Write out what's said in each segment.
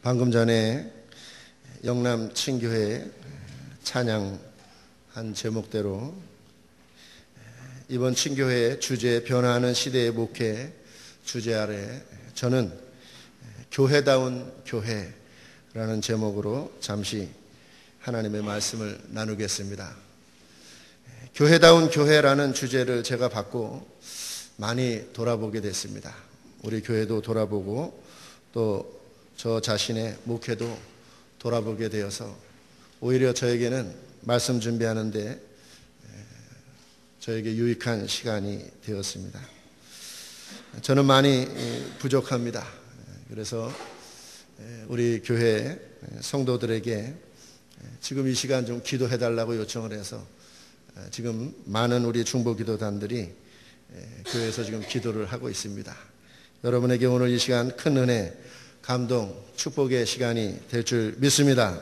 방금 전에 영남 친교회 찬양한 제목대로 이번 친교회 주제 변화하는 시대의 목회 주제 아래 저는 교회다운 교회라는 제목으로 잠시 하나님의 말씀을 나누겠습니다. 교회다운 교회라는 주제를 제가 받고 많이 돌아보게 됐습니다. 우리 교회도 돌아보고 또 저 자신의 목회도 돌아보게 되어서 오히려 저에게는 말씀 준비하는데 저에게 유익한 시간이 되었습니다. 저는 많이 부족합니다. 그래서 우리 교회 성도들에게 지금 이 시간 좀 기도해달라고 요청을 해서 지금 많은 우리 중보기도단들이 교회에서 지금 기도를 하고 있습니다. 여러분에게 오늘 이 시간 큰 은혜, 감동, 축복의 시간이 될 줄 믿습니다.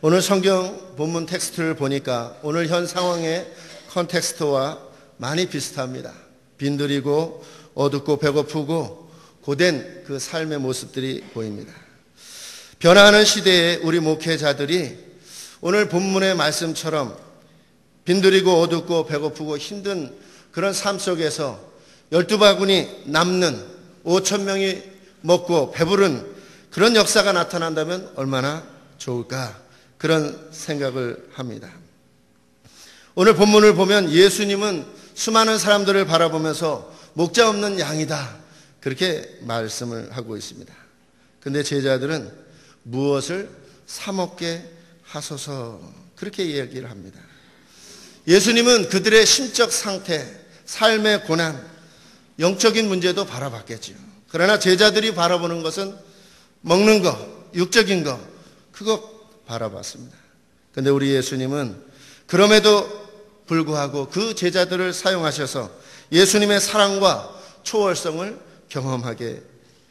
오늘 성경 본문 텍스트를 보니까 오늘 현 상황의 컨텍스트와 많이 비슷합니다. 빈들이고 어둡고 배고프고 고된 그 삶의 모습들이 보입니다. 변화하는 시대에 우리 목회자들이 오늘 본문의 말씀처럼 빈들이고 어둡고 배고프고 힘든 그런 삶 속에서 12바구니 남는 5,000명이 먹고 배부른 그런 역사가 나타난다면 얼마나 좋을까 그런 생각을 합니다. 오늘 본문을 보면 예수님은 수많은 사람들을 바라보면서 목자 없는 양이다 그렇게 말씀을 하고 있습니다. 그런데 제자들은 무엇을 사 먹게 하소서 그렇게 이야기를 합니다. 예수님은 그들의 심적 상태, 삶의 고난, 영적인 문제도 바라봤겠지요. 그러나 제자들이 바라보는 것은 먹는 것, 육적인 것, 그거 바라봤습니다. 그런데 우리 예수님은 그럼에도 불구하고 그 제자들을 사용하셔서 예수님의 사랑과 초월성을 경험하게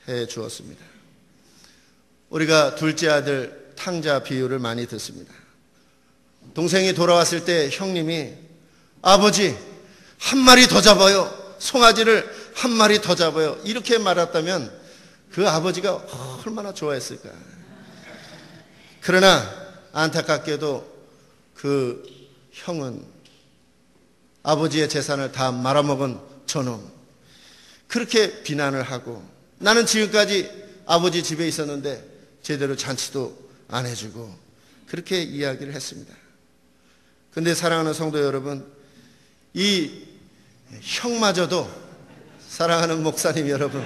해 주었습니다. 우리가 둘째 아들 탕자 비유를 많이 듣습니다. 동생이 돌아왔을 때 형님이 아버지 한 마리 더 잡아요. 송아지를 한 마리 더 잡아요. 이렇게 말했다면 그 아버지가 얼마나 좋아했을까. 그러나 안타깝게도 그 형은 아버지의 재산을 다 말아먹은 저놈 그렇게 비난을 하고 나는 지금까지 아버지 집에 있었는데 제대로 잔치도 안 해주고 그렇게 이야기를 했습니다. 그런데 사랑하는 성도 여러분, 이 형마저도 사랑하는 목사님 여러분,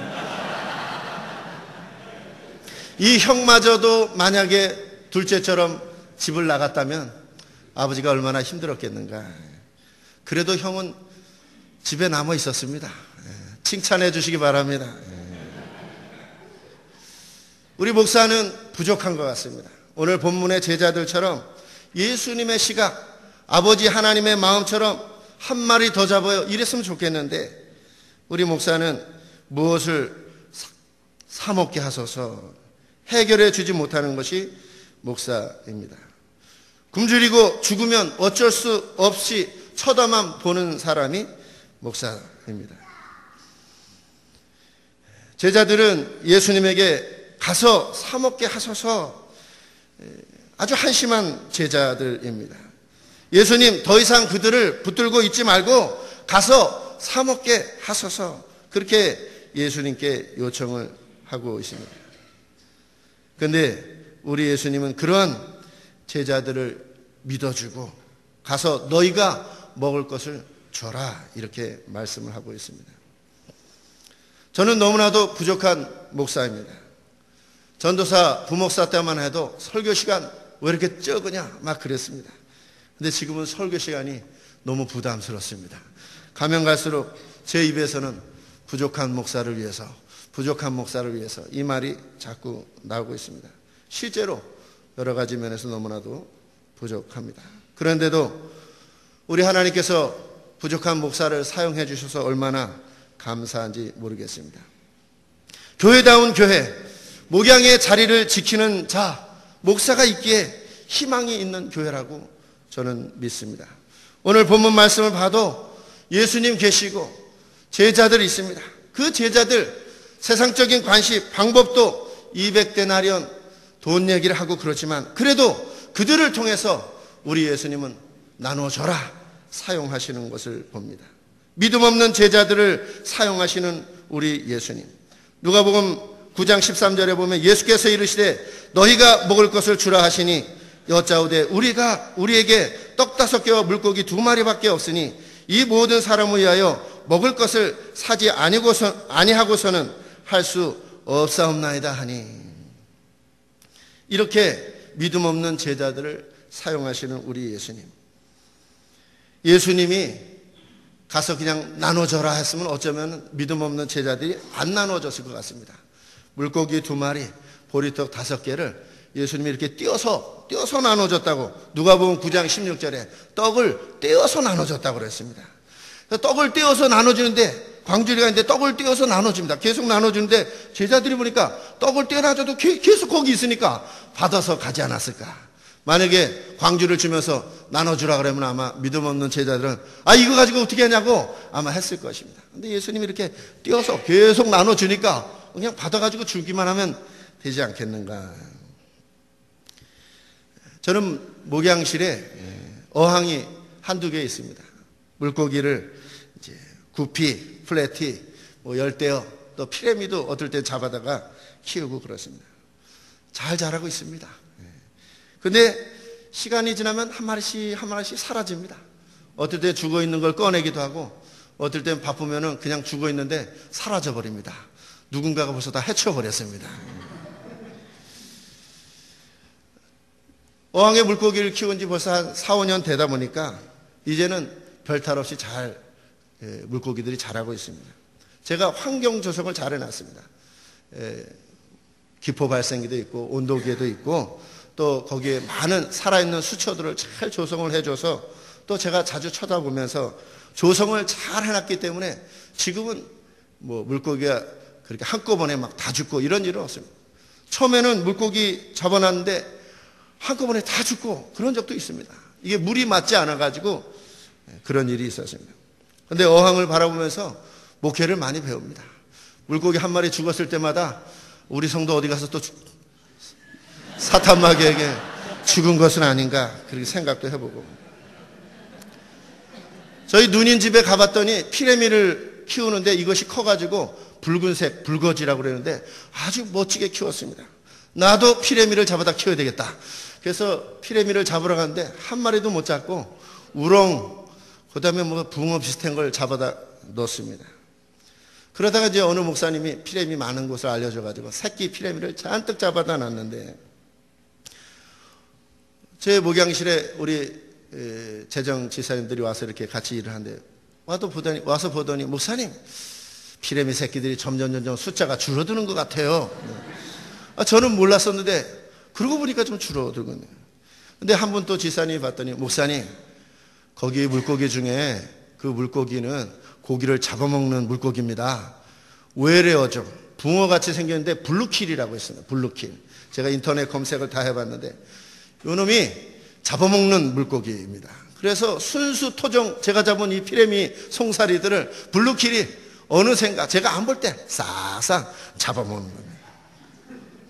이 형마저도 만약에 둘째처럼 집을 나갔다면 아버지가 얼마나 힘들었겠는가. 그래도 형은 집에 남아 있었습니다. 칭찬해 주시기 바랍니다. 우리 목사는 부족한 것 같습니다. 오늘 본문의 제자들처럼 예수님의 시각, 아버지 하나님의 마음처럼 한 마리 더 잡아요 이랬으면 좋겠는데 우리 목사는 무엇을 사 먹게 하소서 해결해 주지 못하는 것이 목사입니다. 굶주리고 죽으면 어쩔 수 없이 쳐다만 보는 사람이 목사입니다. 제자들은 예수님에게 가서 사 먹게 하소서 아주 한심한 제자들입니다. 예수님 더 이상 그들을 붙들고 있지 말고 가서 사 먹게 하소서 그렇게 예수님께 요청을 하고 있습니다. 그런데 우리 예수님은 그러한 제자들을 믿어주고 가서 너희가 먹을 것을 줘라 이렇게 말씀을 하고 있습니다. 저는 너무나도 부족한 목사입니다. 전도사 부목사 때만 해도 설교 시간 왜 이렇게 적으냐 막 그랬습니다. 근데 지금은 설교 시간이 너무 부담스럽습니다. 가면 갈수록 제 입에서는 부족한 목사를 위해서 이 말이 자꾸 나오고 있습니다. 실제로 여러 가지 면에서 너무나도 부족합니다. 그런데도 우리 하나님께서 부족한 목사를 사용해 주셔서 얼마나 감사한지 모르겠습니다. 교회다운 교회, 목양의 자리를 지키는 자, 목사가 있기에 희망이 있는 교회라고 저는 믿습니다. 오늘 본문 말씀을 봐도 예수님 계시고 제자들이 있습니다. 그 제자들 세상적인 관심, 방법도 200데나리온 돈 얘기를 하고 그렇지만 그래도 그들을 통해서 우리 예수님은 나눠줘라 사용하시는 것을 봅니다. 믿음 없는 제자들을 사용하시는 우리 예수님. 누가복음 9장 13절에 보면 예수께서 이르시되 너희가 먹을 것을 주라 하시니 여짜오되 우리에게 떡 5개와 물고기 2마리밖에 없으니 이 모든 사람을 위하여 먹을 것을 사지 아니하고서는 할 수 없사옵나이다 하니. 이렇게 믿음 없는 제자들을 사용하시는 우리 예수님. 예수님이 가서 그냥 나눠줘라 했으면 어쩌면 믿음 없는 제자들이 안 나눠줬을 것 같습니다. 물고기 2마리, 보리떡 5개를 예수님이 이렇게 띄어서 나눠줬다고 누가복음 9장 16절에 떡을 떼어서 나눠줬다고 그랬습니다. 떡을 떼어서 나눠주는데 광주리가 있는데 떡을 떼어서 나눠줍니다. 계속 나눠주는데 제자들이 보니까 떡을 떼어놔줘도 계속 거기 있으니까 받아서 가지 않았을까. 만약에 광주를 주면서 나눠주라 그러면 아마 믿음 없는 제자들은 이거 가지고 어떻게 하냐고 아마 했을 것입니다. 근데 예수님이 이렇게 띄어서 계속 나눠주니까 그냥 받아가지고 주기만 하면 되지 않겠는가. 저는 목양실에 어항이 한두 개 있습니다. 물고기를 이제 구피, 플래티, 열대어, 또 피라미드 어떨 때 잡아다가 키우고 그렇습니다. 잘 자라고 있습니다. 근데 시간이 지나면 한 마리씩 사라집니다. 어떨 때 죽어 있는 걸 꺼내기도 하고 어떨 땐 바쁘면은 그냥 죽어 있는데 사라져 버립니다. 누군가가 벌써 다 해쳐버렸습니다. 어항에 물고기를 키운 지 벌써 한 4, 5년 되다 보니까 이제는 별탈 없이 잘 물고기들이 자라고 있습니다. 제가 환경 조성을 잘 해놨습니다. 기포 발생기도 있고 온도계도 있고 또 거기에 많은 살아있는 수초들을 잘 조성을 해줘서 또 제가 자주 쳐다보면서 조성을 잘 해놨기 때문에 지금은 물고기가 그렇게 한꺼번에 막 다 죽고 이런 일은 없습니다. 처음에는 물고기 잡아놨는데 한꺼번에 다 죽고 그런 적도 있습니다. 이게 물이 맞지 않아가지고 그런 일이 있었습니다. 그런데 어항을 바라보면서 목회를 많이 배웁니다. 물고기 한 마리 죽었을 때마다 우리 성도 어디 가서 또 사탄마귀에게 죽은 것은 아닌가 그렇게 생각도 해보고. 저희 누님 집에 가봤더니 피라미를 키우는데 이것이 커가지고 붉은색 불거지라고 그러는데 아주 멋지게 키웠습니다. 나도 피라미를 잡아다 키워야 되겠다. 그래서 피라미를 잡으러 갔는데 한 마리도 못 잡고 우렁 그다음에 붕어 비슷한 걸 잡아다 넣었습니다. 그러다가 이제 어느 목사님이 피라미 많은 곳을 알려줘가지고 새끼 피라미를 잔뜩 잡아다 놨는데 제 목양실에 우리 재정 지사님들이 와서 이렇게 같이 일을 하는데 와서 보더니 목사님 피라미 새끼들이 점점 숫자가 줄어드는 것 같아요. 저는 몰랐었는데 그러고 보니까 좀 줄어들거든요. 근데 한 분 또 지사님이 봤더니 목사님 거기 물고기 중에 그 물고기는 고기를 잡아먹는 물고기입니다. 왜래요 좀 붕어같이 생겼는데 블루킬이라고 했습니다. 블루킬. 제가 인터넷 검색을 다 해봤는데 요놈이 잡아먹는 물고기입니다. 그래서 순수 토종 제가 잡은 이 피라미 송사리들을 블루킬이 어느샌가 제가 안 볼 때 싹싹 잡아먹는 겁니다.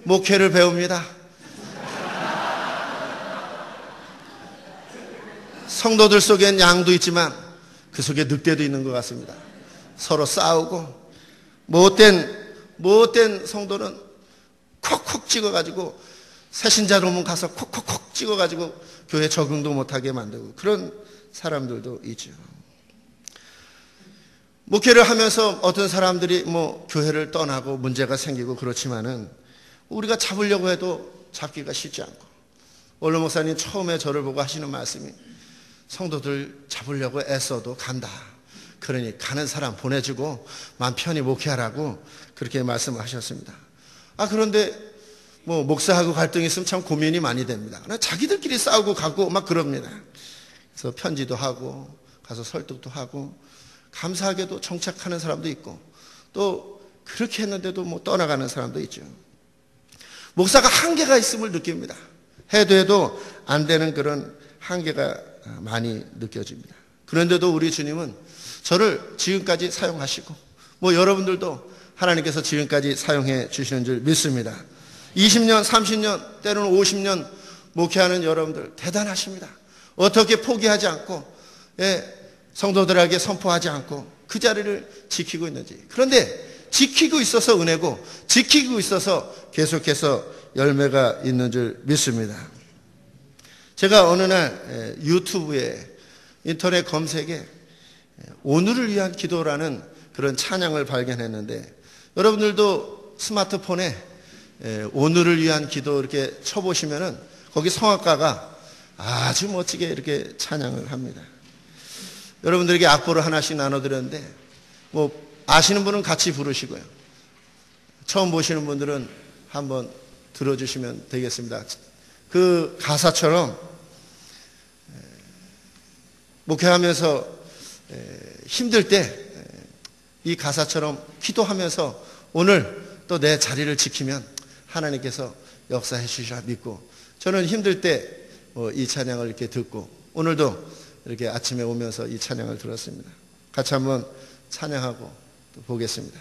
목회를 배웁니다. 성도들 속엔 양도 있지만 그 속에 늑대도 있는 것 같습니다. 서로 싸우고 못된 성도는 콕콕 찍어가지고 새신자 오면 가서 콕콕콕 찍어가지고 교회 적응도 못하게 만들고 그런 사람들도 있죠. 목회를 하면서 어떤 사람들이 교회를 떠나고 문제가 생기고 그렇지만은 우리가 잡으려고 해도 잡기가 쉽지 않고 원로 목사님 처음에 저를 보고 하시는 말씀이 성도들 잡으려고 애써도 간다. 그러니 가는 사람 보내주고 마음 편히 목회하라고 그렇게 말씀하셨습니다. 그런데 목사하고 갈등이 있으면 참 고민이 많이 됩니다. 자기들끼리 싸우고 가고 막 그럽니다. 그래서 편지도 하고 가서 설득도 하고 감사하게도 정착하는 사람도 있고 또 그렇게 했는데도 떠나가는 사람도 있죠. 목사가 한계가 있음을 느낍니다. 해도 안 되는 그런 한계가 많이 느껴집니다. 그런데도 우리 주님은 저를 지금까지 사용하시고 여러분들도 하나님께서 지금까지 사용해 주시는 줄 믿습니다. 20년, 30년, 때로는 50년 목회하는 여러분들 대단하십니다. 어떻게 포기하지 않고 성도들에게 선포하지 않고 그 자리를 지키고 있는지. 그런데 지키고 있어서 은혜고 지키고 있어서 계속해서 열매가 있는 줄 믿습니다. 제가 어느 날 유튜브에 인터넷 검색에 오늘을 위한 기도라는 그런 찬양을 발견했는데, 여러분들도 스마트폰에 오늘을 위한 기도 이렇게 쳐보시면은 거기 성악가가 아주 멋지게 이렇게 찬양을 합니다. 여러분들에게 악보를 하나씩 나눠드렸는데, 뭐 아시는 분은 같이 부르시고요, 처음 보시는 분들은 한번 들어주시면 되겠습니다. 그 가사처럼 목회하면서 힘들 때 이 가사처럼 기도하면서 오늘 또 내 자리를 지키면 하나님께서 역사해 주시라 믿고, 저는 힘들 때 이 찬양을 이렇게 듣고 오늘도 이렇게 아침에 오면서 이 찬양을 들었습니다. 같이 한번 찬양하고 또 보겠습니다.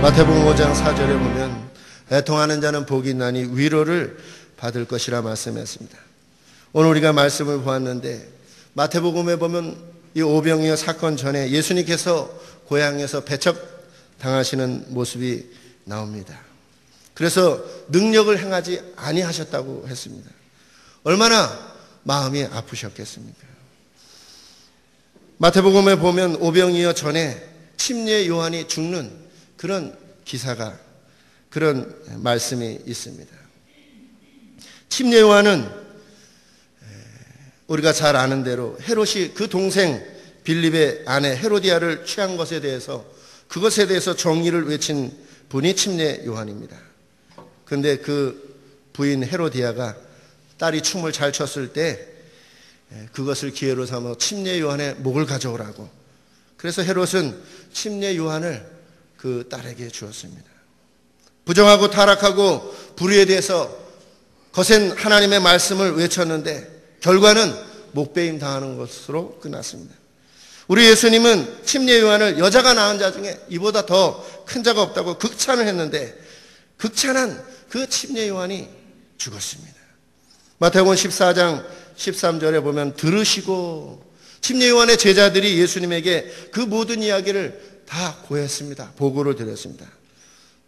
마태복음 5장 4절에 보면 애통하는 자는 복이 있나니 위로를 받을 것이라 말씀했습니다. 오늘 우리가 말씀을 보았는데, 마태복음에 보면 이 오병이어 사건 전에 예수님께서 고향에서 배척당하시는 모습이 나옵니다. 그래서 능력을 행하지 아니하셨다고 했습니다. 얼마나 마음이 아프셨겠습니까? 마태복음에 보면 오병이어 전에 침례 요한이 죽는 그런 기사가, 그런 말씀이 있습니다. 침례 요한은 우리가 잘 아는 대로 헤롯이 그 동생 빌립의 아내 헤로디아를 취한 것에 대해서, 그것에 대해서 정의를 외친 분이 침례 요한입니다. 그런데 그 부인 헤로디아가 딸이 춤을 잘 췄을 때 그것을 기회로 삼아 침례 요한의 목을 가져오라고, 그래서 헤롯은 침례 요한을 그 딸에게 주었습니다. 부정하고 타락하고 불의에 대해서 거센 하나님의 말씀을 외쳤는데 결과는 목베임 당하는 것으로 끝났습니다. 우리 예수님은 침례 요한을 여자가 낳은 자 중에 이보다 더 큰 자가 없다고 극찬을 했는데, 극찬한 그 침례 요한이 죽었습니다. 마태복음 14장 13절에 보면 들으시고 침례 요한의 제자들이 예수님에게 그 모든 이야기를 다 고했습니다. 보고를 드렸습니다.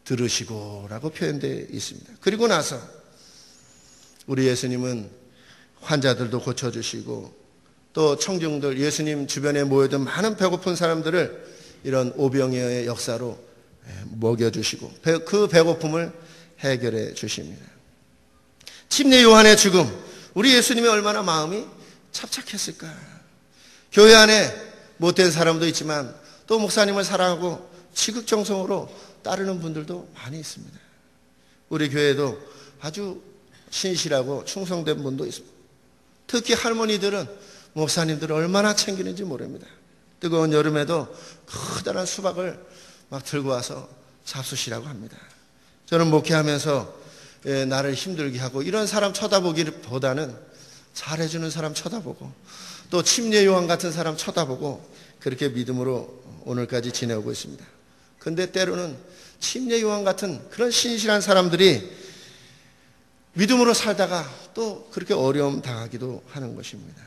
들으시고라고 표현되어 있습니다. 그리고 나서 우리 예수님은 환자들도 고쳐주시고 또 청중들, 예수님 주변에 모여든 많은 배고픈 사람들을 이런 오병이어의 역사로 먹여주시고 그 배고픔을 해결해 주십니다. 침례 요한의 죽음, 우리 예수님이 얼마나 마음이 착착했을까. 교회 안에 못된 사람도 있지만 또 목사님을 사랑하고 지극정성으로 따르는 분들도 많이 있습니다. 우리 교회도 아주 신실하고 충성된 분도 있습니다. 특히 할머니들은 목사님들을 얼마나 챙기는지 모릅니다. 뜨거운 여름에도 커다란 수박을 막 들고 와서 잡수시라고 합니다. 저는 목회하면서 나를 힘들게 하고 이런 사람 쳐다보기보다는 잘해주는 사람 쳐다보고 또 침례 요한 같은 사람 쳐다보고 그렇게 믿음으로 오늘까지 지내오고 있습니다. 근데 때로는 침례 요한 같은 그런 신실한 사람들이 믿음으로 살다가 또 그렇게 어려움 당하기도 하는 것입니다.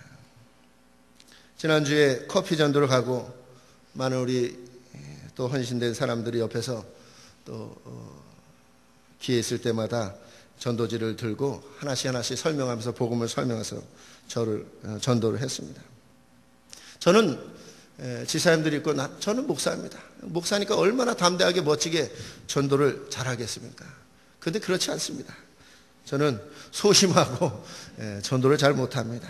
지난주에 커피 전도를 가고 많은 우리 또 헌신된 사람들이 옆에서 또 기회 있을 때마다 전도지를 들고 하나씩 설명하면서 복음을 설명해서 저를 전도를 했습니다. 저는 지사님들이 있고 저는 목사입니다. 목사니까 얼마나 담대하게 멋지게 전도를 잘하겠습니까? 그런데 그렇지 않습니다. 저는 소심하고 전도를 잘 못합니다.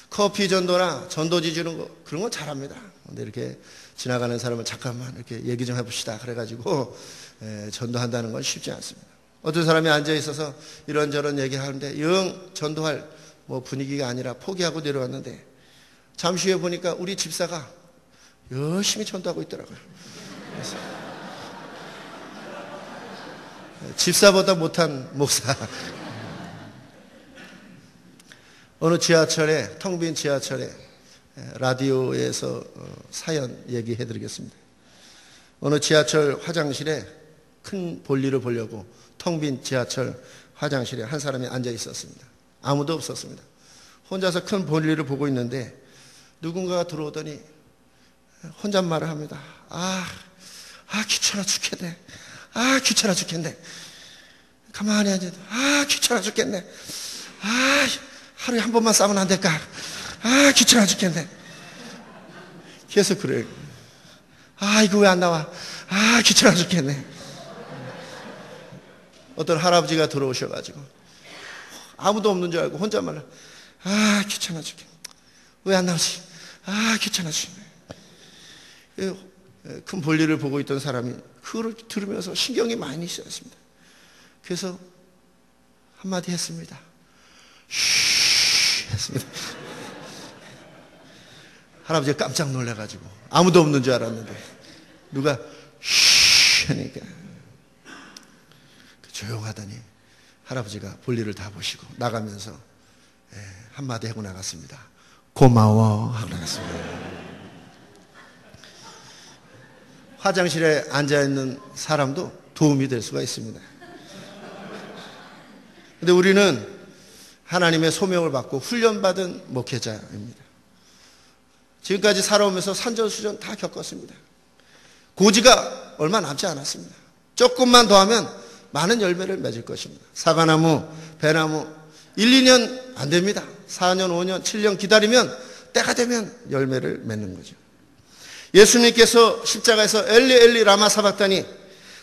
커피 전도나 전도지 주는 거 그런 건 잘합니다. 근데 이렇게 지나가는 사람을 잠깐만 이렇게 얘기 좀 해봅시다 그래가지고 전도한다는 건 쉽지 않습니다. 어떤 사람이 앉아 있어서 이런저런 얘기를 하는데 영 전도할 뭐 분위기가 아니라 포기하고 내려왔는데 잠시 후에 보니까 우리 집사가 열심히 전도하고 있더라고요. 그래서 집사보다 못한 목사. 어느 지하철에, 텅 빈 지하철에 라디오에서 사연 얘기해 드리겠습니다. 어느 지하철 화장실에 큰 볼일을 보려고 텅 빈 지하철 화장실에 한 사람이 앉아 있었습니다. 아무도 없었습니다. 혼자서 큰 볼일을 보고 있는데 누군가가 들어오더니 혼잣말을 합니다. 귀찮아 죽겠네. 귀찮아 죽겠네. 가만히 앉아도 귀찮아 죽겠네. 하루에 한 번만 싸면 안 될까? 귀찮아 죽겠네. 계속 그래요. 이거 왜 안 나와? 귀찮아 죽겠네. 어떤 할아버지가 들어오셔가지고 아무도 없는 줄 알고 혼잣말로 귀찮아 죽겠네. 왜 안 나오지? 귀찮아 죽겠네. 큰 볼일을 보고 있던 사람이 그걸 들으면서 신경이 많이 쓰였습니다. 그래서 한마디 했습니다. 쉬 했습니다. 할아버지가 깜짝 놀라가지고 아무도 없는 줄 알았는데 누가 쉬 하니까 조용하더니 할아버지가 볼일을 다 보시고 나가면서 한마디 하고 나갔습니다. 고마워 하고 나갔습니다. 화장실에 앉아있는 사람도 도움이 될 수가 있습니다. 근데 우리는 하나님의 소명을 받고 훈련받은 목회자입니다. 지금까지 살아오면서 산전수전 다 겪었습니다. 고지가 얼마 남지 않았습니다. 조금만 더 하면 많은 열매를 맺을 것입니다. 사과나무, 배나무 1, 2년 안 됩니다. 4년, 5년, 7년 기다리면 때가 되면 열매를 맺는 거죠. 예수님께서 십자가에서 엘리 엘리 라마 사박다니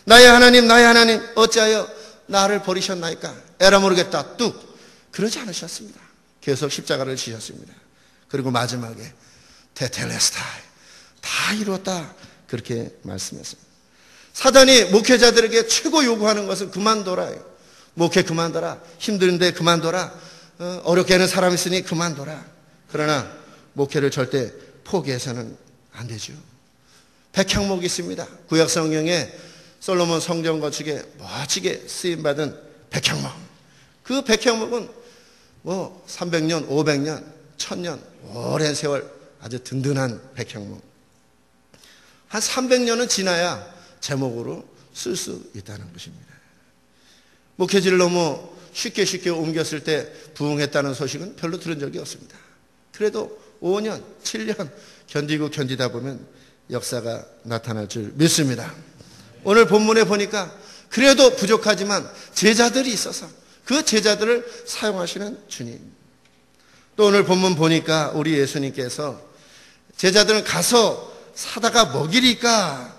나의 하나님 어찌하여 나를 버리셨나이까 에라 모르겠다 뚝 그러지 않으셨습니다. 계속 십자가를 지셨습니다. 그리고 마지막에 테텔레스타이 다 이루었다 그렇게 말씀했습니다. 사단이 목회자들에게 최고 요구하는 것은 그만둬라요. 목회 그만둬라. 힘든데 그만둬라. 어렵게 하는 사람 있으니 그만둬라. 그러나 목회를 절대 포기해서는 안 되죠. 백향목이 있습니다. 구약 성경에 솔로몬 성전 건축에 멋지게 쓰임받은 백향목. 그 백향목은 300년, 500년, 1000년 오랜 세월 아주 든든한 백향목. 한 300년은 지나야 제목으로 쓸 수 있다는 것입니다. 목회지를 너무 쉽게 옮겼을 때 부흥했다는 소식은 별로 들은 적이 없습니다. 그래도 5년, 7년 견디다 보면 역사가 나타날 줄 믿습니다. 오늘 본문에 보니까 그래도 부족하지만 제자들이 있어서 그 제자들을 사용하시는 주님. 또 오늘 본문 보니까 우리 예수님께서 제자들은 가서 사다가 먹이리까?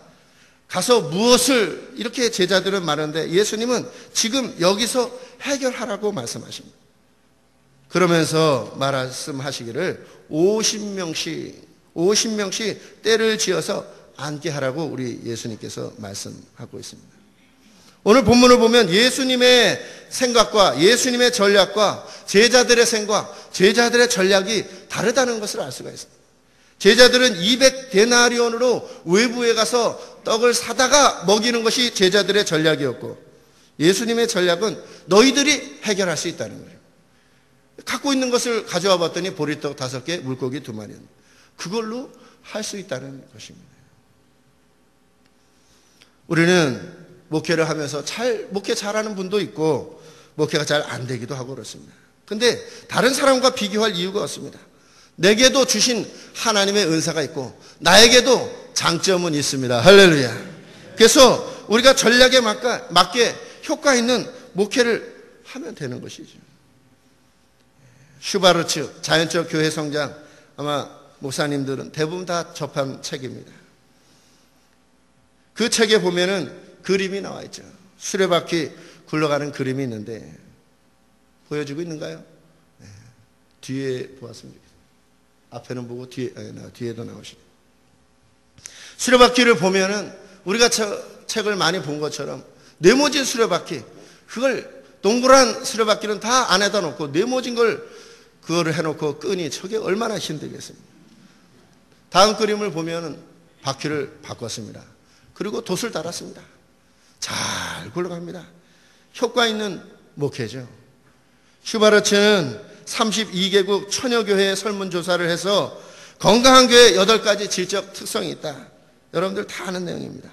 가서 무엇을? 이렇게 제자들은 말하는데 예수님은 지금 여기서 해결하라고 말씀하십니다. 그러면서 말씀하시기를 50명씩 때를 지어서 앉게 하라고 우리 예수님께서 말씀하고 있습니다. 오늘 본문을 보면 예수님의 생각과 예수님의 전략과 제자들의 생각, 제자들의 전략이 다르다는 것을 알 수가 있습니다. 제자들은 200데나리온으로 외부에 가서 떡을 사다가 먹이는 것이 제자들의 전략이었고 예수님의 전략은 너희들이 해결할 수 있다는 거예요. 갖고 있는 것을 가져와 봤더니 보리떡 5개, 물고기 2마리였는데 그걸로 할 수 있다는 것입니다. 우리는 목회를 하면서 목회 잘하는 분도 있고 목회가 잘 안 되기도 하고 그렇습니다. 근데 다른 사람과 비교할 이유가 없습니다. 내게도 주신 하나님의 은사가 있고 나에게도 장점은 있습니다. 할렐루야. 그래서 우리가 전략에 맞게 효과 있는 목회를 하면 되는 것이죠. 슈바르츠 자연적 교회 성장, 아마 목사님들은 대부분 다 접한 책입니다. 그 책에 보면은 그림이 나와 있죠. 수레바퀴 굴러가는 그림이 있는데 보여지고 있는가요? 네. 뒤에 보았으면 좋겠어요. 앞에는 보고 뒤에도 나오시네. 수레바퀴를 보면은 우리가 책을 많이 본 것처럼 네모진 수레바퀴, 그걸 동그란 수레바퀴는 다 안에다 놓고 네모진 그거를 해놓고 끈이 저게 얼마나 힘들겠습니까? 다음 그림을 보면은 바퀴를 바꿨습니다. 그리고 돛을 달았습니다. 잘 굴러갑니다. 효과 있는 목회죠. 슈바르츠는 32개국 천여 교회의 설문조사를 해서 건강한 교회 8가지 질적 특성이 있다. 여러분들 다 아는 내용입니다.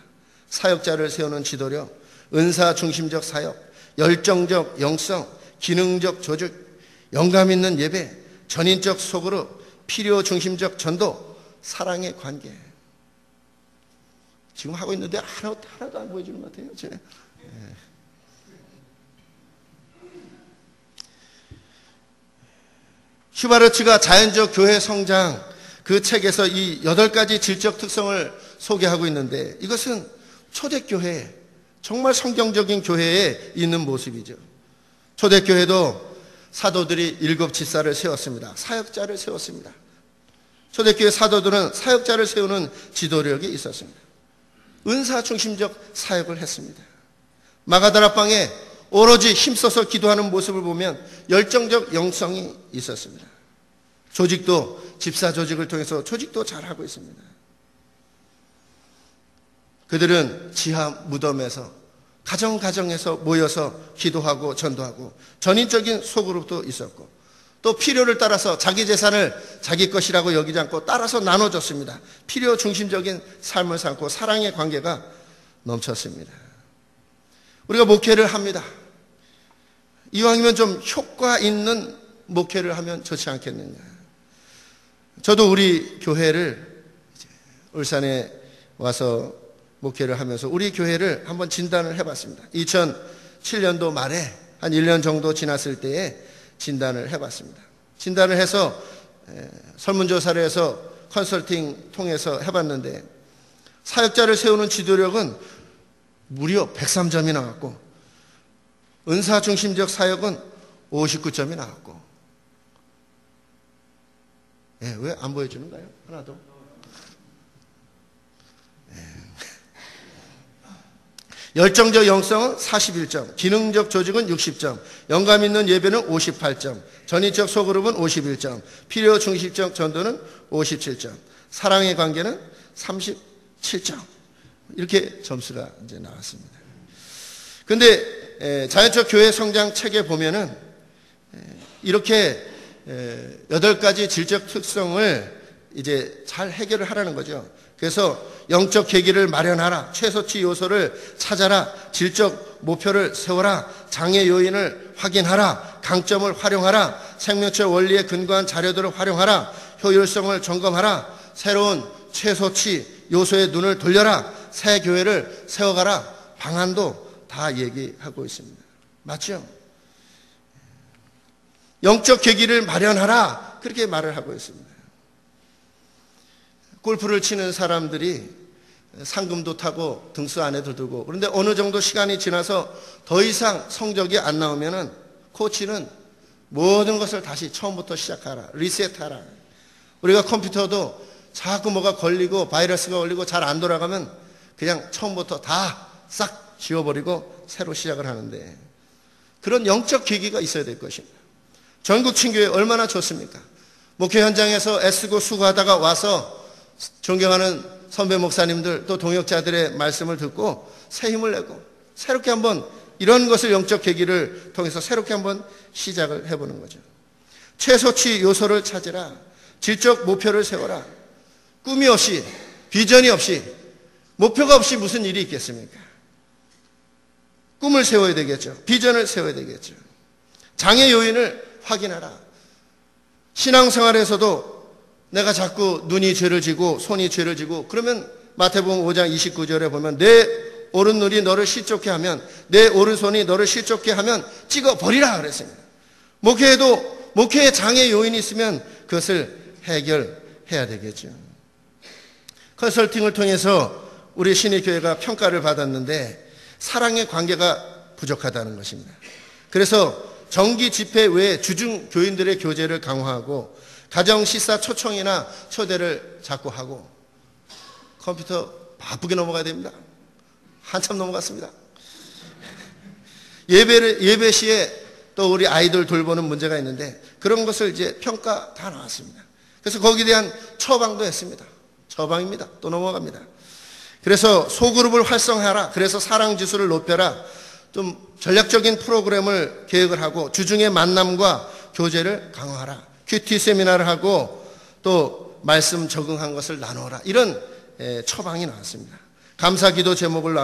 사역자를 세우는 지도력, 은사 중심적 사역, 열정적 영성, 기능적 조직, 영감 있는 예배, 전인적 소그룹, 필요 중심적 전도, 사랑의 관계. 지금 하고 있는데 하나도 안 보여주는 것 같아요. 슈바르츠가 자연적 교회 성장 그 책에서 이 8가지 질적 특성을 소개하고 있는데 이것은 초대교회, 정말 성경적인 교회에 있는 모습이죠. 초대교회도 사도들이 7지사를 세웠습니다. 사역자를 세웠습니다. 초대교회 사도들은 사역자를 세우는 지도력이 있었습니다. 은사 중심적 사역을 했습니다. 마가다락방에 오로지 힘써서 기도하는 모습을 보면 열정적 영성이 있었습니다. 조직도 집사 조직을 통해서 조직도 잘하고 있습니다. 그들은 지하 무덤에서 가정에서 모여서 기도하고 전도하고 전인적인 소그룹도 있었고 또 필요를 따라서 자기 재산을 자기 것이라고 여기지 않고 따라서 나눠줬습니다. 필요 중심적인 삶을 삼고 사랑의 관계가 넘쳤습니다. 우리가 목회를 합니다. 이왕이면 좀 효과 있는 목회를 하면 좋지 않겠는가. 저도 우리 교회를 울산에 와서 목회를 하면서 우리 교회를 한번 진단을 해봤습니다. 2007년도 말에 한 1년 정도 지났을 때에 진단을 해봤습니다. 진단을 해서 설문조사를 해서 컨설팅 통해서 해봤는데 사역자를 세우는 지도력은 무려 103점이 나왔고 은사 중심적 사역은 59점이 나왔고 왜 안 보여주는가요? 하나 더. 열정적 영성은 41점, 기능적 조직은 60점, 영감 있는 예배는 58점, 전인적 소그룹은 51점, 필요 중심적 전도는 57점, 사랑의 관계는 37점. 이렇게 점수가 이제 나왔습니다. 근데 자연적 교회 성장 책에 보면은 이렇게 8가지 질적 특성을 이제 잘 해결을 하라는 거죠. 그래서 영적 계기를 마련하라. 최소치 요소를 찾아라. 질적 목표를 세워라. 장애 요인을 확인하라. 강점을 활용하라. 생명체 원리에 근거한 자료들을 활용하라. 효율성을 점검하라. 새로운 최소치 요소에 눈을 돌려라. 새 교회를 세워가라. 방안도 다 얘기하고 있습니다. 맞죠? 영적 계기를 마련하라. 그렇게 말을 하고 있습니다. 골프를 치는 사람들이 상금도 타고 등수 안에도 두고, 그런데 어느 정도 시간이 지나서 더 이상 성적이 안 나오면은 코치는 모든 것을 다시 처음부터 시작하라. 리셋하라. 우리가 컴퓨터도 자꾸 뭐가 걸리고 바이러스가 걸리고 잘 안 돌아가면 그냥 처음부터 다 싹 지워버리고 새로 시작을 하는데, 그런 영적 계기가 있어야 될 것입니다. 전국 친교회 얼마나 좋습니까? 목회 현장에서 애쓰고 수고하다가 와서 존경하는 선배 목사님들 또 동역자들의 말씀을 듣고 새 힘을 내고 새롭게 한번 이런 것을 영적 계기를 통해서 새롭게 한번 시작을 해보는 거죠. 최소치 요소를 찾으라. 질적 목표를 세워라. 꿈이 없이, 비전이 없이, 목표가 없이 무슨 일이 있겠습니까? 꿈을 세워야 되겠죠. 비전을 세워야 되겠죠. 장애 요인을 확인하라. 신앙생활에서도 내가 자꾸 눈이 죄를 지고 손이 죄를 지고, 그러면 마태복음 5장 29절에 보면 내 오른눈이 너를 실족해 하면, 내 오른손이 너를 실족해 하면 찍어버리라 그랬습니다. 목회에도 목회에 장애 요인이 있으면 그것을 해결해야 되겠죠. 컨설팅을 통해서 우리 신의교회가 평가를 받았는데 사랑의 관계가 부족하다는 것입니다. 그래서 정기 집회 외에 주중 교인들의 교제를 강화하고 가정 시사 초청이나 초대를 자꾸 하고, 컴퓨터 바쁘게 넘어가야 됩니다. 한참 넘어갔습니다. 예배 시에 또 우리 아이들 돌보는 문제가 있는데 그런 것을 이제 평가 다 나왔습니다. 그래서 거기에 대한 처방도 했습니다. 처방입니다. 또 넘어갑니다. 그래서 소그룹을 활성화하라. 그래서 사랑 지수를 높여라. 좀 전략적인 프로그램을 계획을 하고 주중의 만남과 교제를 강화하라. 큐티 세미나를 하고 또 말씀 적응한 것을 나누어라. 이런 처방이 나왔습니다. 감사기도 제목을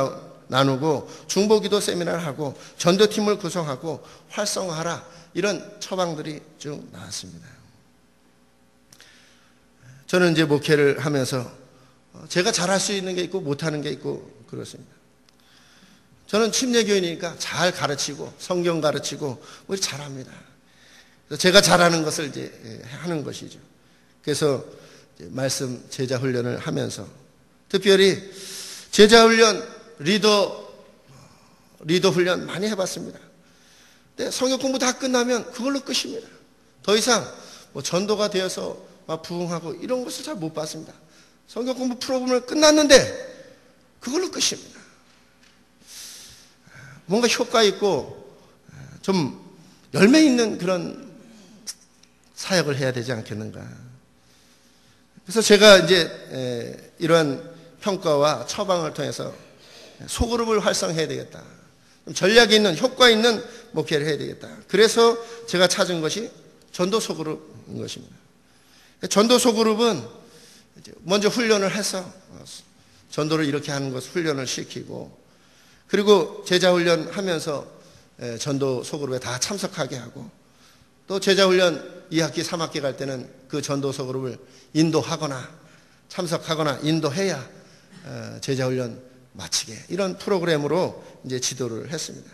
나누고 중보기도 세미나를 하고 전도팀을 구성하고 활성화하라. 이런 처방들이 쭉 나왔습니다. 저는 이제 목회를 하면서 제가 잘할 수 있는 게 있고 못하는 게 있고 그렇습니다. 저는 침례교인이니까 잘 가르치고 성경 가르치고 우리 잘합니다. 그래서 제가 잘하는 것을 이제 하는 것이죠. 그래서 이제 말씀 제자 훈련을 하면서 특별히 제자 훈련, 리더 훈련 많이 해봤습니다. 근데 성경 공부 다 끝나면 그걸로 끝입니다. 더 이상 뭐 전도가 되어서 막 부흥하고 이런 것을 잘 못 봤습니다. 성경 공부 프로그램을 끝났는데 그걸로 끝입니다. 뭔가 효과 있고 좀 열매 있는 그런 사역을 해야 되지 않겠는가. 그래서 제가 이제 이러한 평가와 처방을 통해서 소그룹을 활성해야 되겠다. 전략이 있는 효과 있는 목회를 해야 되겠다. 그래서 제가 찾은 것이 전도 소그룹인 것입니다. 전도 소그룹은 먼저 훈련을 해서 전도를 이렇게 하는 것을 훈련을 시키고, 그리고 제자 훈련 하면서 전도 소그룹에 다 참석하게 하고, 또 제자 훈련 2학기 3학기 갈 때는 그 전도 소그룹을 인도하거나 참석하거나 인도해야 제자 훈련 마치게, 이런 프로그램으로 이제 지도를 했습니다.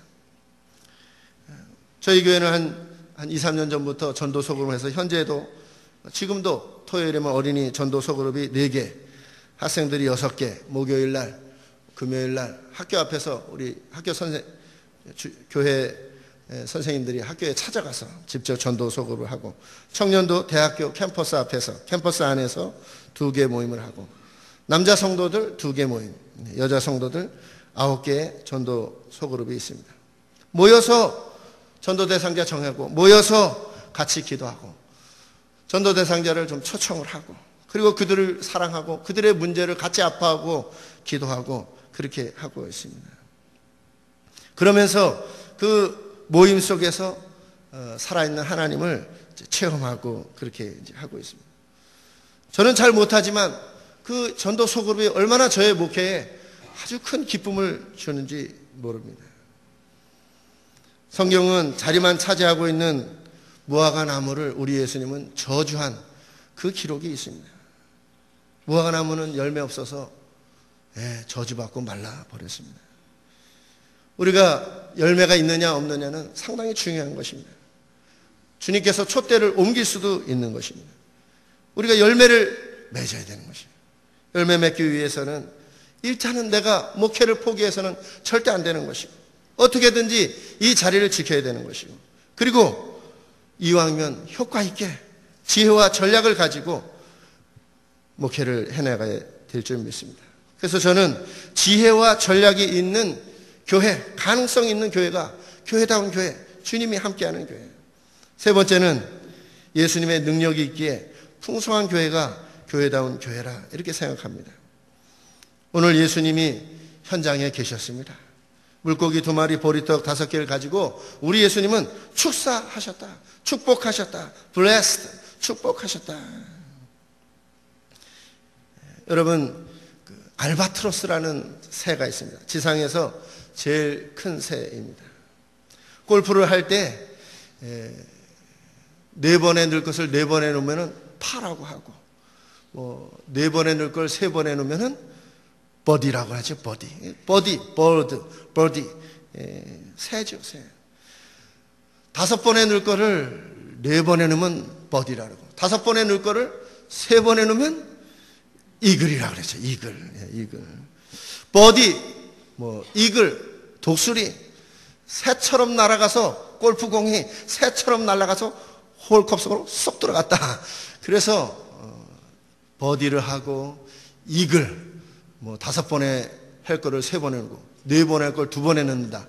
저희 교회는 한 2, 3년 전부터 전도 소그룹을 해서 현재도 지금도 토요일에만 어린이 전도 소그룹이 4개, 학생들이 6개, 목요일날, 금요일날 학교 앞에서 우리 학교 교회 선생님들이 학교에 찾아가서 직접 전도 소그룹을 하고, 청년도 대학교 캠퍼스 앞에서, 캠퍼스 안에서 2개 모임을 하고, 남자 성도들 2개 모임, 여자 성도들 9개의 전도 소그룹이 있습니다. 모여서 전도 대상자 정하고, 모여서 같이 기도하고, 전도 대상자를 좀 초청을 하고, 그리고 그들을 사랑하고 그들의 문제를 같이 아파하고 기도하고 그렇게 하고 있습니다. 그러면서 그 모임 속에서 살아있는 하나님을 체험하고 그렇게 이제 하고 있습니다. 저는 잘 못하지만 그 전도 소그룹이 얼마나 저의 목회에 아주 큰 기쁨을 주는지 모릅니다. 성경은 자리만 차지하고 있는 무화과 나무를 우리 예수님은 저주한 그 기록이 있습니다. 무화과나무는 열매 없어서 저주받고 말라버렸습니다. 우리가 열매가 있느냐 없느냐는 상당히 중요한 것입니다. 주님께서 촛대를 옮길 수도 있는 것입니다. 우리가 열매를 맺어야 되는 것입니다. 열매 맺기 위해서는 일단은 내가 목회를 포기해서는 절대 안 되는 것이고, 어떻게든지 이 자리를 지켜야 되는 것이고, 그리고 이왕이면 효과 있게 지혜와 전략을 가지고 목회를 해나가야 될 줄 믿습니다. 그래서 저는 지혜와 전략이 있는 교회, 가능성 있는 교회가 교회다운 교회, 주님이 함께하는 교회예요. 세 번째는 예수님의 능력이 있기에 풍성한 교회가 교회다운 교회라 이렇게 생각합니다. 오늘 예수님이 현장에 계셨습니다. 물고기 2마리, 보리떡 5개를 가지고 우리 예수님은 축사하셨다, 축복하셨다, blessed, 축복하셨다. 여러분, 알바트로스라는 새가 있습니다. 지상에서 제일 큰 새입니다. 골프를 할 때 4번에 넣을 것을 4번에 놓으면 파라고 하고, 4번에 넣을 걸 3번에 놓으면 버디라고 하죠. 버디, 버디, 새죠, 새. 5번에 넣을 거를 4번에 넣으면 버디라고, 5번에 넣을 거를 3번에 넣으면 이글이라고 그랬죠. 이글. 버디, 이글, 독수리, 새처럼 날아가서, 골프공이 새처럼 날아가서 홀컵 속으로 쏙 들어갔다. 그래서 버디를 하고 이글, 5번에 할 거를 3번에 넣고 4번에 할 걸 2번에 넣는다.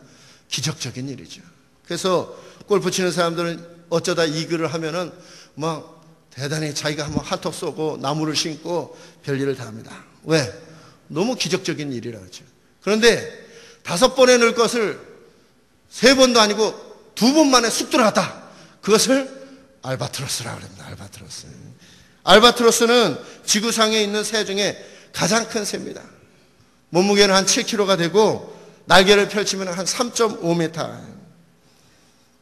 기적적인 일이죠. 그래서 골프 치는 사람들은 어쩌다 이글을 하면은 막 대단히 자기가 한번 한턱 쏘고 나무를 심고 별일을 다 합니다. 왜? 너무 기적적인 일이라 그러죠. 그런데 5번에 넣을 것을 3번도 아니고 2번 만에 쑥 들어갔다. 그것을 알바트로스라고 합니다. 알바트로스. 알바트로스는 지구상에 있는 새 중에 가장 큰 새입니다. 몸무게는 한 7kg가 되고 날개를 펼치면 한 3.5m.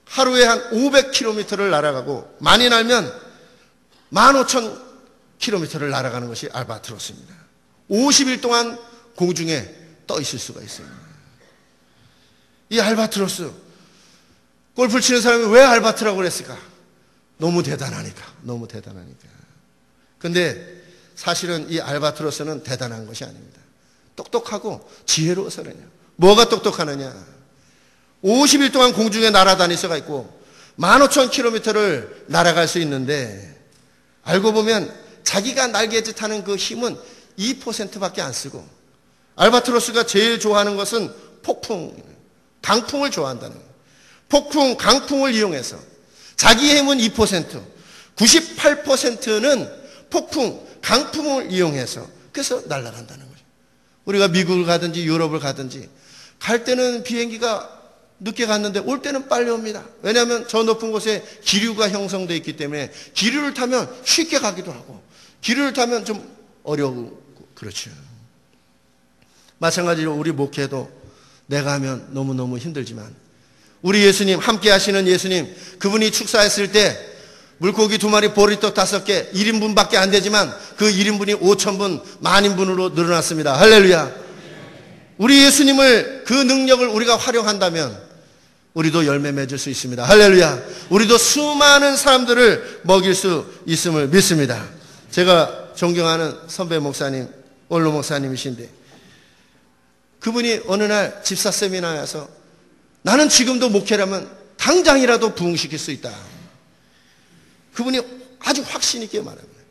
하루에 한 500km를 날아가고 많이 날면 15,000km를 날아가는 것이 알바트로스입니다. 50일 동안 공중에 떠 있을 수가 있어요. 이 알바트로스, 골프를 치는 사람이 왜 알바트라고 그랬을까? 너무 대단하니까. 근데 사실은 이 알바트로스는 대단한 것이 아닙니다. 똑똑하고 지혜로워서는요. 뭐가 똑똑하느냐? 50일 동안 공중에 날아다닐 수가 있고 15,000km를 날아갈 수 있는데, 알고 보면 자기가 날개짓 하는 그 힘은 2%밖에 안 쓰고, 알바트로스가 제일 좋아하는 것은 폭풍, 강풍을 좋아한다는 거예요. 폭풍, 강풍을 이용해서 자기의 힘은 2%, 98%는 폭풍, 강풍을 이용해서 그래서 날아간다는 거죠. 우리가 미국을 가든지 유럽을 가든지 갈 때는 비행기가 늦게 갔는데 올 때는 빨리 옵니다. 왜냐하면 저 높은 곳에 기류가 형성되어 있기 때문에 기류를 타면 쉽게 가기도 하고 기류를 타면 좀 어려우고 그렇죠. 마찬가지로 우리 목회도 내가 하면 너무너무 힘들지만 우리 예수님, 함께 하시는 예수님, 그분이 축사했을 때 물고기 2마리, 보리떡 5개, 1인분밖에 안 되지만 그 1인분이 5,000분, 만인분으로 늘어났습니다. 할렐루야. 우리 예수님을, 그 능력을 우리가 활용한다면 우리도 열매 맺을 수 있습니다. 할렐루야. 우리도 수많은 사람들을 먹일 수 있음을 믿습니다. 제가 존경하는 선배 목사님, 원로 목사님이신데 그분이 어느 날 집사 세미나에 와서 나는 지금도 목회라면 당장이라도 부흥시킬 수 있다. 그분이 아주 확신 있게 말합니다.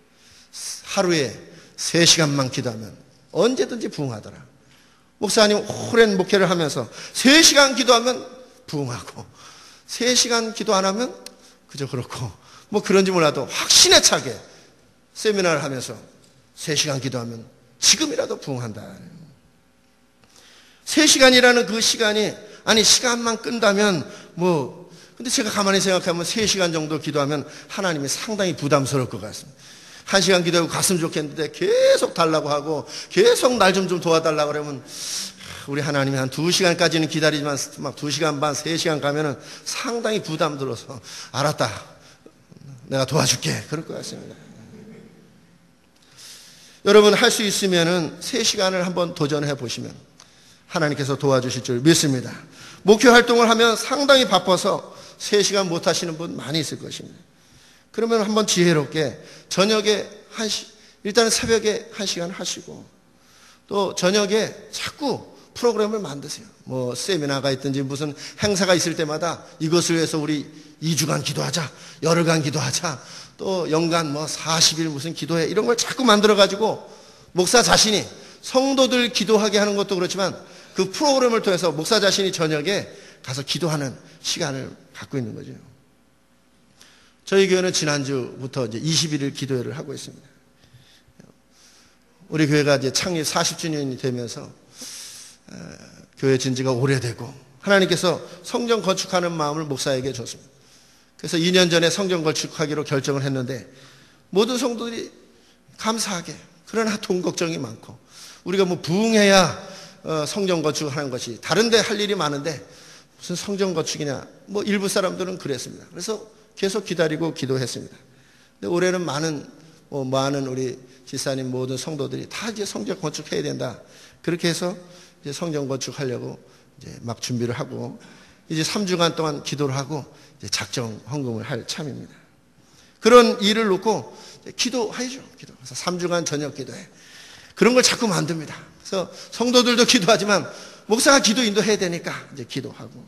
하루에 3시간만 기도하면 언제든지 부흥하더라. 목사님 오랜 목회를 하면서 3시간 기도하면 부흥하고 3시간 기도 안 하면 그저 그렇고 뭐 그런지 몰라도 확신에 차게 세미나를 하면서 3시간 기도하면 지금이라도 부흥한다. 3시간이라는 그 시간이, 아니 시간만 끈다면 뭐, 근데 제가 가만히 생각하면 3시간 정도 기도하면 하나님이 상당히 부담스러울 것 같습니다. 1시간 기도하고 갔으면 좋겠는데 계속 달라고 하고 계속 날 좀 도와달라고 그러면 우리 하나님이 한 2시간까지는 기다리지만 막 2시간 반, 3시간 가면은 상당히 부담 들어서 알았다. 내가 도와줄게. 그럴 것 같습니다. 여러분 할 수 있으면은 3시간을 한번 도전해 보시면 하나님께서 도와주실 줄 믿습니다. 목회 활동을 하면 상당히 바빠서 3시간 못 하시는 분 많이 있을 것입니다. 그러면 한번 지혜롭게 저녁에 일단은 새벽에 1시간 하시고 또 저녁에 자꾸 프로그램을 만드세요. 뭐 세미나가 있든지 무슨 행사가 있을 때마다 이것을 위해서 우리 2주간 기도하자, 열흘간 기도하자, 또 연간 뭐 40일 무슨 기도해, 이런 걸 자꾸 만들어가지고 목사 자신이 성도들 기도하게 하는 것도 그렇지만 그 프로그램을 통해서 목사 자신이 저녁에 가서 기도하는 시간을 갖고 있는 거죠. 저희 교회는 지난주부터 이제 21일 기도회를 하고 있습니다. 우리 교회가 이제 창립 40주년이 되면서 교회 진지가 오래되고 하나님께서 성전 건축하는 마음을 목사에게 줬습니다. 그래서 2년 전에 성전 건축하기로 결정을 했는데 모든 성도들이 감사하게, 그러나 돈 걱정이 많고 우리가 뭐 부흥해야 성전 건축하는 것이, 다른 데 할 일이 많은데 무슨 성전 건축이냐, 뭐 일부 사람들은 그랬습니다. 그래서 계속 기다리고 기도했습니다. 근데 올해는 많은 우리 지사님 모든 성도들이 다 이제 성전 건축해야 된다, 그렇게 해서 이제 성전 건축하려고 이제 막 준비를 하고 이제 3주간 동안 기도를 하고 이제 작정 헌금을 할 참입니다. 그런 일을 놓고 기도하죠. 그래서 3주간 저녁 기도해. 그런 걸 자꾸 만듭니다. 그래서 성도들도 기도하지만 목사가 기도 인도해야 되니까 이제 기도하고,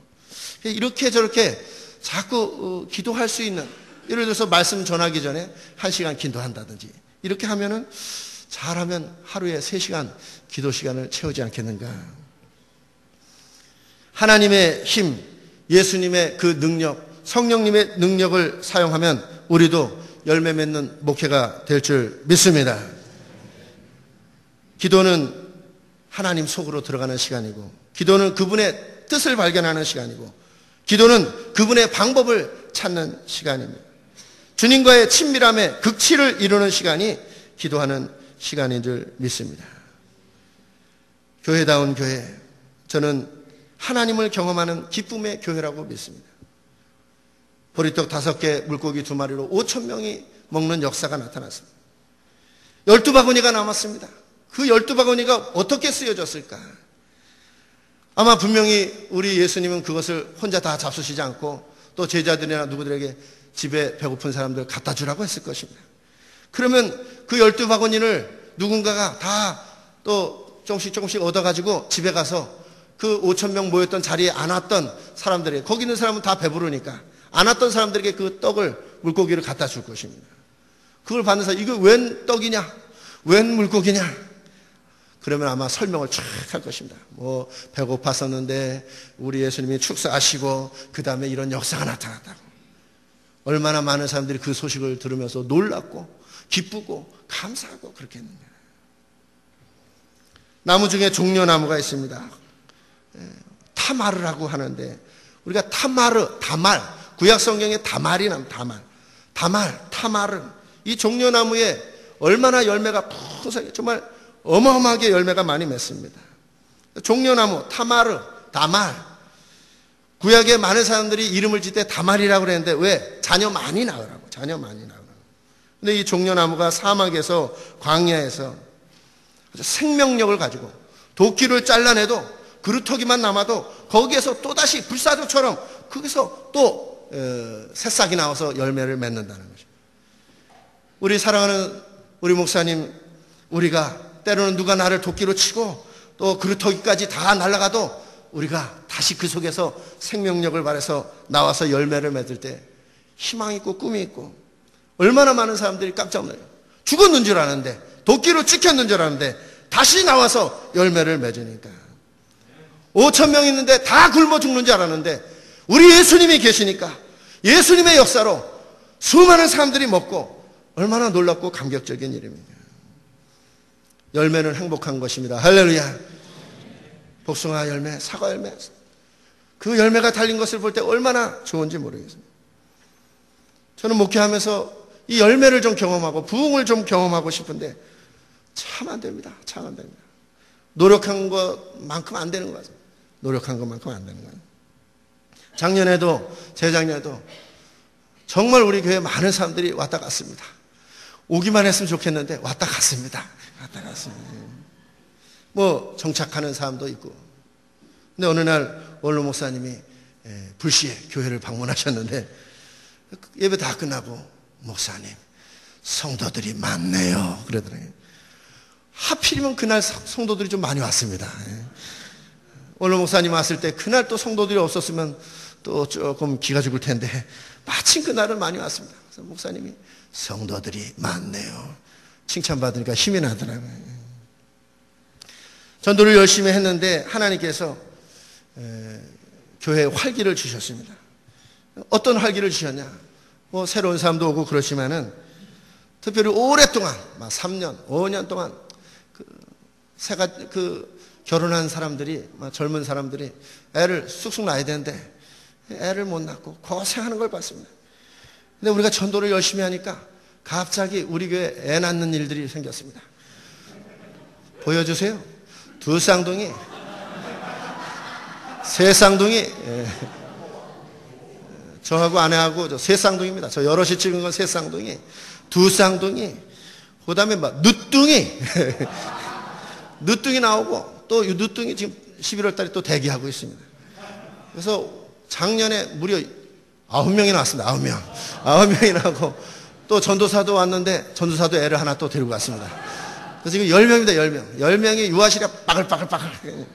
이렇게 저렇게 자꾸 기도할 수 있는, 예를 들어서 말씀 전하기 전에 1시간 기도한다든지 이렇게 하면은 잘하면 하루에 3시간 기도 시간을 채우지 않겠는가. 하나님의 힘, 예수님의 그 능력, 성령님의 능력을 사용하면 우리도 열매 맺는 목회가 될 줄 믿습니다. 기도는 하나님 속으로 들어가는 시간이고, 기도는 그분의 뜻을 발견하는 시간이고, 기도는 그분의 방법을 찾는 시간입니다. 주님과의 친밀함의 극치를 이루는 시간이 기도하는 시간인 줄 믿습니다. 교회다운 교회, 저는 하나님을 경험하는 기쁨의 교회라고 믿습니다. 보리떡 5개, 물고기 2마리로 5,000명이 먹는 역사가 나타났습니다. 12바구니가 남았습니다. 그 12바구니가 어떻게 쓰여졌을까? 아마 분명히 우리 예수님은 그것을 혼자 다 잡수시지 않고 또 제자들이나 누구들에게 집에 배고픈 사람들 갖다 주라고 했을 것입니다. 그러면 그 12바구니를 누군가가 다 또 조금씩 얻어가지고 집에 가서 그 5,000명 모였던 자리에 안 왔던 사람들에게, 거기 있는 사람은 다 배부르니까 안 왔던 사람들에게 그 떡을, 물고기를 갖다 줄 것입니다. 그걸 받는 사람, 이거 웬 떡이냐? 웬 물고기냐? 그러면 아마 설명을 쫙 할 것입니다. 뭐 배고팠었는데 우리 예수님이 축사하시고 그 다음에 이런 역사가 나타났다고. 얼마나 많은 사람들이 그 소식을 들으면서 놀랐고 기쁘고 감사하고 그렇게 했는가. 나무 중에 종려나무가 있습니다. 타마르라고 하는데, 우리가 타마르, 다말, 구약 성경에 다말이 나옵니다. 타마르. 이 종려나무에 얼마나 열매가 푸석해, 정말 어마어마하게 열매가 많이 맺습니다. 종려나무, 타마르, 다말. 구약에 많은 사람들이 이름을 짓 때 다말이라고 그랬는데, 왜? 자녀 많이 낳으라고. 근데 이 종려나무가 사막에서, 광야에서 생명력을 가지고 도끼를 잘라내도 그루터기만 남아도 거기에서 또다시 불사조처럼 거기서 또 새싹이 나와서 열매를 맺는다는 거죠. 우리 사랑하는 우리 목사님, 우리가 때로는 누가 나를 도끼로 치고 또 그루터기까지 다 날아가도 우리가 다시 그 속에서 생명력을 발해서 나와서 열매를 맺을 때 희망이 있고 꿈이 있고, 얼마나 많은 사람들이 깜짝 놀라요. 죽었는 줄 아는데, 도끼로 찍혔는 줄 아는데 다시 나와서 열매를 맺으니까. 5,000명 있는데 다 굶어 죽는 줄 알았는데 우리 예수님이 계시니까 예수님의 역사로 수많은 사람들이 먹고, 얼마나 놀랍고 감격적인 일입니다. 열매는 행복한 것입니다. 할렐루야. 복숭아 열매, 사과 열매, 그 열매가 달린 것을 볼 때 얼마나 좋은지 모르겠습니다. 저는 목회하면서 이 열매를 좀 경험하고 부흥을 좀 경험하고 싶은데 참 안 됩니다. 노력한 것만큼 안 되는 거죠. 작년에도, 재작년에도 정말 우리 교회에 많은 사람들이 왔다 갔습니다. 오기만 했으면 좋겠는데 왔다 갔습니다. 왔다 갔습니다. 뭐 정착하는 사람도 있고. 근데 어느 날 원로 목사님이 불시에 교회를 방문하셨는데 예배 다 끝나고 목사님 성도들이 많네요 그러더라고요. 하필이면 그날 성도들이 좀 많이 왔습니다. 원로 목사님 왔을 때 그날 또 성도들이 없었으면 또 조금 기가 죽을 텐데 마침 그날은 많이 왔습니다. 그래서 목사님이 성도들이 많네요 칭찬받으니까 힘이 나더라고요. 전도를 열심히 했는데 하나님께서 교회에 활기를 주셨습니다. 어떤 활기를 주셨냐? 뭐 새로운 사람도 오고 그렇지만은 특별히 오랫동안 3년, 5년 동안 결혼한 사람들이 젊은 사람들이 애를 쑥쑥 낳아야 되는데 애를 못 낳고 고생하는 걸 봤습니다. 근데 우리가 전도를 열심히 하니까 갑자기 우리 교회에 애 낳는 일들이 생겼습니다. 보여주세요. 2쌍둥이, 3쌍둥이, 저하고 아내하고 3쌍둥이입니다. 저 여럿이 찍은 건 3쌍둥이, 2쌍둥이, 그 다음에 늦둥이, 늦둥이 나오고 또 이 늦둥이 지금 11월 달에 또 대기하고 있습니다. 그래서 작년에 무려 9명이 나왔습니다. 9명이 나오고 또 전도사도 왔는데 전도사도 애를 하나 또 데리고 왔습니다. 그래서 지금 10명입니다. 10명. 10명이 유아실에 빠글빠글.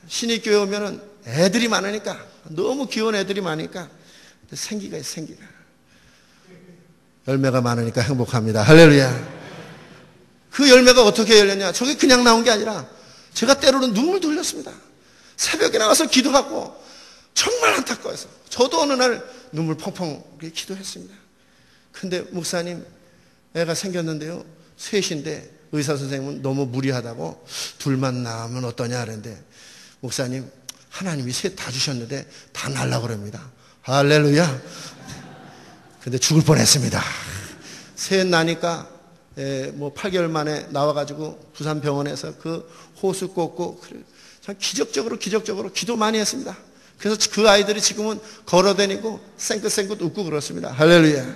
신입교회 오면은 애들이 많으니까, 너무 귀여운 애들이 많으니까 생기가 있어, 생기가. 열매가 많으니까 행복합니다. 할렐루야. 그 열매가 어떻게 열렸냐? 저게 그냥 나온 게 아니라 제가 때로는 눈물도 흘렸습니다. 새벽에 나가서 기도하고 정말 안타까워서 저도 어느 날 눈물 펑펑 기도했습니다. 근데 목사님 애가 생겼는데요, 셋인데 의사 선생님은 너무 무리하다고 둘만 낳으면 어떠냐 그랬는데 목사님 하나님이 셋 다 주셨는데 다 날라 그럽니다. 할렐루야. 근데 죽을 뻔했습니다. 셋 나니까 뭐 8개월 만에 나와가지고 부산병원에서 그 호수 꽂고 참 기적적으로 기도 많이 했습니다. 그래서 그 아이들이 지금은 걸어다니고 쌩긋쌩긋 웃고 그렇습니다. 할렐루야.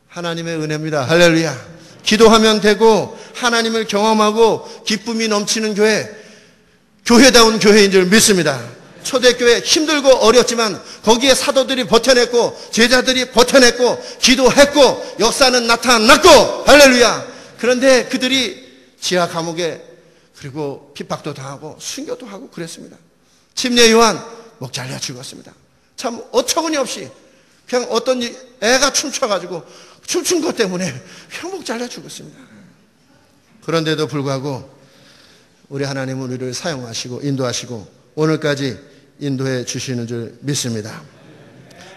하나님의 은혜입니다. 할렐루야. 기도하면 되고 하나님을 경험하고 기쁨이 넘치는 교회다운 교회인 줄 믿습니다. 초대교회 힘들고 어렵지만 거기에 사도들이 버텨냈고 제자들이 버텨냈고 기도했고 역사는 나타났고 할렐루야. 그런데 그들이 지하 감옥에 그리고 핍박도 당하고 순교도 하고 그랬습니다. 침례 요한 목 잘려 죽었습니다. 참 어처구니 없이 그냥 어떤 애가 춤춰가지고 춤춘 것 때문에 그냥 목 잘려 죽었습니다. 그런데도 불구하고 우리 하나님은 우리를 사용하시고 인도하시고 오늘까지 인도해 주시는 줄 믿습니다.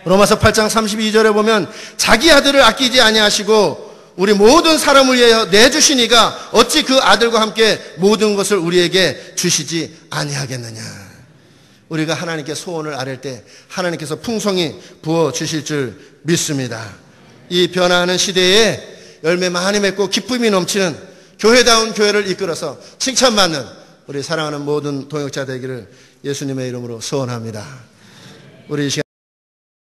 로마서 8장 32절에 보면 자기 아들을 아끼지 아니하시고 우리 모든 사람을 위하여 내주시니가 어찌 그 아들과 함께 모든 것을 우리에게 주시지 아니하겠느냐. 우리가 하나님께 소원을 아뢰 때 하나님께서 풍성히 부어주실 줄 믿습니다. 이 변화하는 시대에 열매 많이 맺고 기쁨이 넘치는 교회다운 교회를 이끌어서 칭찬받는 우리 사랑하는 모든 동역자 되기를 예수님의 이름으로 소원합니다. 우리 이 시간